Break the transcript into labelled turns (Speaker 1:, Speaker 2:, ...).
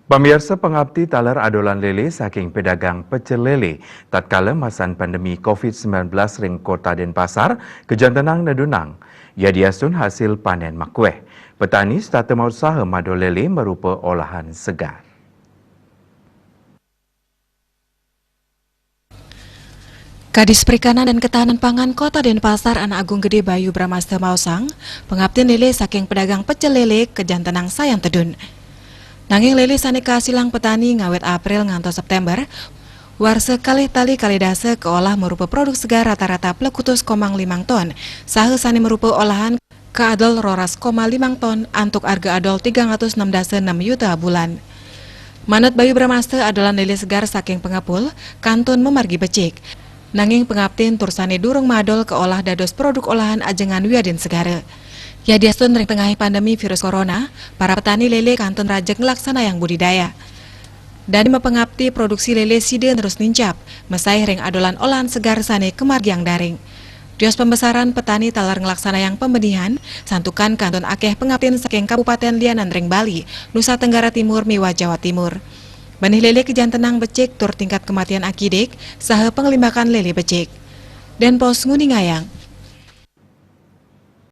Speaker 1: Pemirsa pengabdi taler adolan lele saking pedagang pecel lele tatkala masan pandemi COVID-19 ring kota Denpasar kejantanang nedunang. Yadiasun hasil panen makueh. Petani stata usaha mado lele merupa olahan segar.
Speaker 2: Kadis Perikanan dan Ketahanan Pangan Kota Denpasar Anak Agung Gede Bayu Bramasta Mausang, pengabdian lele saking pedagang pecel lele kejantanang sayang tedun. Nanging lele saneka silang petani ngawet April ngantos September, warse kalih tali kalidase keolah merupa produk segar rata-rata plekutus 5 ton, sahe sani merupa olahan ke adol roras 5 ton antuk harga adol 306 juta bulan. Manut Bayu Bramasta adolan lele segar saking pengapul, kantun memargi becik. Nanging pengabdin tursane durung madol keolah dados produk olahan ajengan wiadin segara. Ya diastun ring tengahi pandemi virus corona, para petani lele kantun rajek ngelaksana yang budidaya. Dan mepengabdi produksi lele side terus nincap, mesai ring adolan olahan segar sane kemargiang daring. Dios pembesaran petani talar ngelaksana yang pembenihan, santukan kantun akeh pengabdin saking Kabupaten Lianan ring Bali, Nusa Tenggara Timur miwa Jawa Timur. Benih lele kejantanang becik tur tingkat kematian akidik, saha pengelimbakan lele becik. Dan pos Nguning Ngayang.